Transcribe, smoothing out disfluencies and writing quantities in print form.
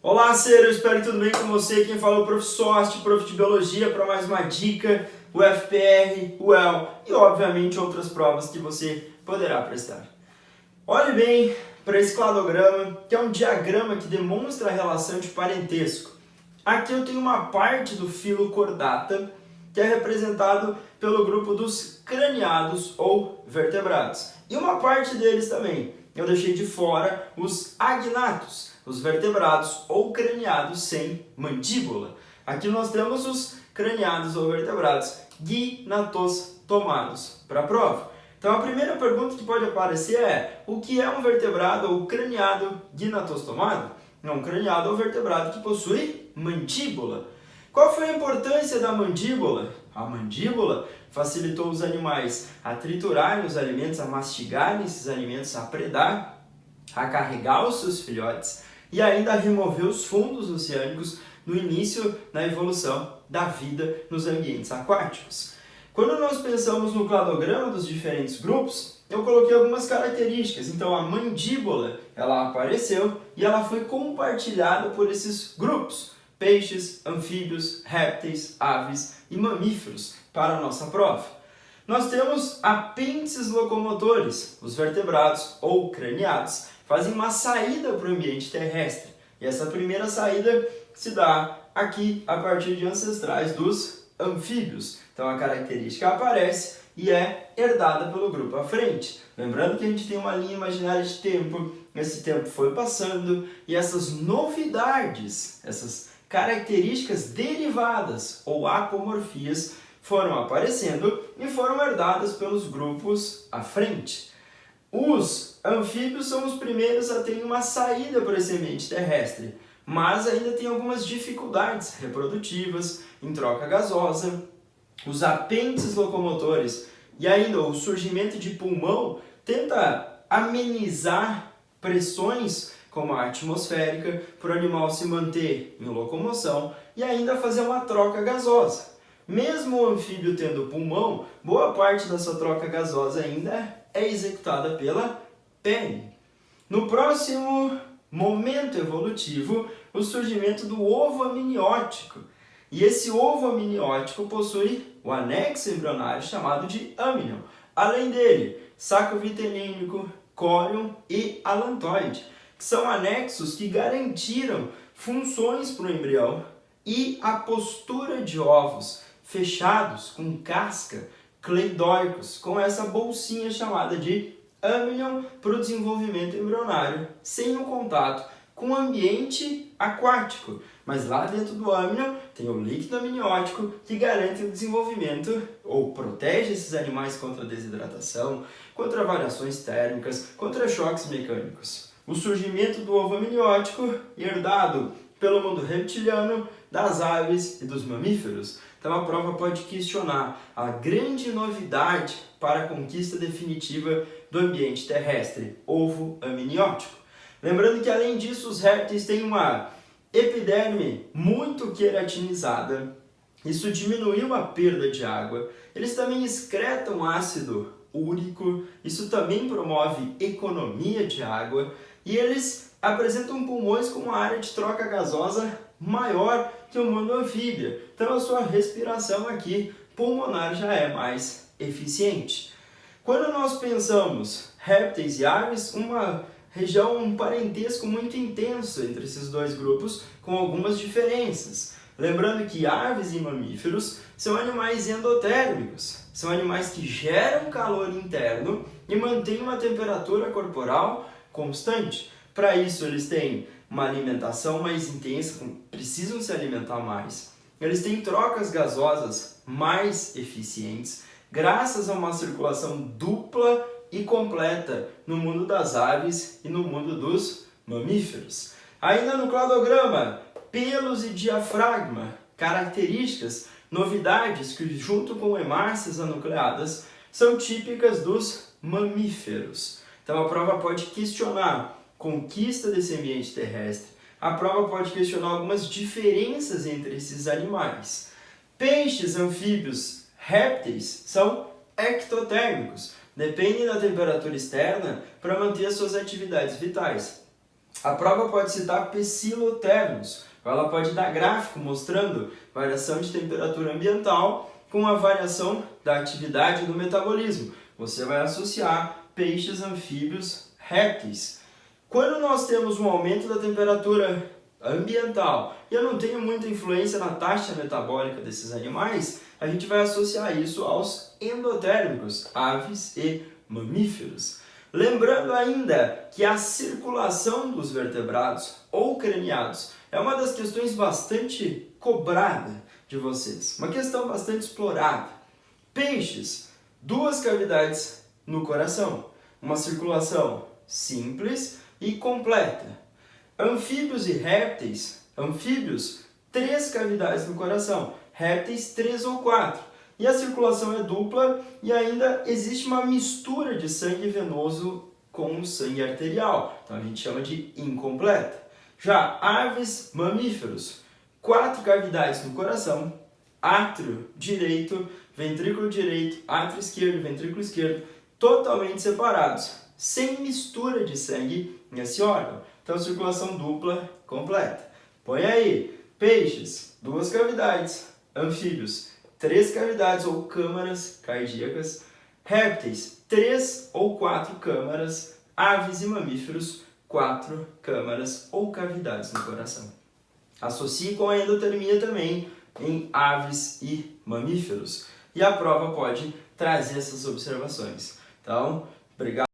Olá, Cero, eu espero que tudo bem com você. Quem fala é o Prof. Sost, Prof. de Biologia, para mais uma dica, o FPR, o EL e, obviamente, outras provas que você poderá prestar. Olhe bem para esse cladograma, que é um diagrama que demonstra a relação de parentesco. Aqui eu tenho uma parte do filo Chordata, que é representado pelo grupo dos craniados ou vertebrados. E uma parte deles também, eu deixei de fora os agnatos, os vertebrados ou craniados sem mandíbula. Aqui nós temos os craniados ou vertebrados gnatostomados para a prova. Então a primeira pergunta que pode aparecer é: o que é um vertebrado ou craniado gnatostomado? É um craniado ou vertebrado que possui mandíbula. Qual foi a importância da mandíbula? A mandíbula facilitou os animais a triturarem os alimentos, a mastigarem esses alimentos, a predar, a carregar os seus filhotes e ainda a remover os fundos oceânicos no início da evolução da vida nos ambientes aquáticos. Quando nós pensamos no cladograma dos diferentes grupos, eu coloquei algumas características. Então a mandíbula, ela apareceu e ela foi compartilhada por esses grupos: peixes, anfíbios, répteis, aves e mamíferos para a nossa prova. Nós temos apêndices locomotores, os vertebrados ou craniados fazem uma saída para o ambiente terrestre. E essa primeira saída se dá aqui a partir de ancestrais dos anfíbios. Então a característica aparece e é herdada pelo grupo à frente. Lembrando que a gente tem uma linha imaginária de tempo, esse tempo foi passando e essas novidades, essas características derivadas ou apomorfias foram aparecendo e foram herdadas pelos grupos à frente. Os anfíbios são os primeiros a terem uma saída para esse ambiente terrestre, mas ainda tem algumas dificuldades reprodutivas em troca gasosa. Os apêndices locomotores e ainda o surgimento de pulmão tenta amenizar pressões como a atmosférica para o animal se manter em locomoção e ainda fazer uma troca gasosa. Mesmo o anfíbio tendo pulmão, boa parte da sua troca gasosa ainda é executada pela pele. No próximo momento evolutivo, o surgimento do ovo amniótico. E esse ovo amniótico possui o anexo embrionário chamado de amnion. Além dele, saco vitelínico, córion e alantoide, que são anexos que garantiram funções para o embrião e a postura de ovos fechados com casca, cleidóicos, com essa bolsinha chamada de amnion para o desenvolvimento embrionário, sem o contato com o ambiente aquático. Mas lá dentro do amnion tem o líquido amniótico que garante o desenvolvimento ou protege esses animais contra a desidratação, contra variações térmicas, contra choques mecânicos. O surgimento do ovo amniótico herdado pelo mundo reptiliano, das aves e dos mamíferos. Então a prova pode questionar a grande novidade para a conquista definitiva do ambiente terrestre, ovo amniótico. Lembrando que além disso os répteis têm uma epiderme muito queratinizada. Isso diminuiu a perda de água. Eles também excretam ácido úrico. Isso também promove economia de água. E eles apresentam pulmões com uma área de troca gasosa maior que o mundo anfíbio. Então a sua respiração aqui pulmonar já é mais eficiente. Quando nós pensamos répteis e aves, uma região, um parentesco muito intenso entre esses dois grupos, com algumas diferenças. Lembrando que aves e mamíferos são animais endotérmicos, são animais que geram calor interno e mantêm uma temperatura corporal constante. Para isso, eles têm uma alimentação mais intensa, precisam se alimentar mais. Eles têm trocas gasosas mais eficientes, graças a uma circulação dupla e completa no mundo das aves e no mundo dos mamíferos. Ainda no cladograma, pelos e diafragma, características, novidades que junto com hemácias anucleadas são típicas dos mamíferos. Então a prova pode questionar conquista desse ambiente terrestre, a prova pode questionar algumas diferenças entre esses animais. Peixes, anfíbios, répteis são ectotérmicos, dependem da temperatura externa para manter as suas atividades vitais. A prova pode citar psilotérmicos, ela pode dar gráfico mostrando variação de temperatura ambiental com a variação da atividade do metabolismo. Você vai associar peixes, anfíbios, répteis. Quando nós temos um aumento da temperatura ambiental e eu não tenho muita influência na taxa metabólica desses animais, a gente vai associar isso aos endotérmicos, aves e mamíferos. Lembrando ainda que a circulação dos vertebrados ou craniados é uma das questões bastante cobrada de vocês, uma questão bastante explorada. Peixes, 2 cavidades no coração, uma circulação simples e completa. Anfíbios e répteis, anfíbios, 3 cavidades no coração, répteis 3 ou 4. E a circulação é dupla e ainda existe uma mistura de sangue venoso com o sangue arterial. Então a gente chama de incompleta. Já aves, mamíferos, 4 cavidades no coração, átrio direito, átrio esquerdo, ventrículo esquerdo, totalmente separados, sem mistura de sangue nesse órgão. Então circulação dupla completa. Põe aí, peixes, 2 cavidades, anfíbios, 3 cavidades ou câmaras cardíacas, répteis, 3 ou 4 câmaras, aves e mamíferos, 4 câmaras ou cavidades no coração. Associe com a endotermia também em aves e mamíferos. E a prova pode trazer essas observações. Então, obrigado.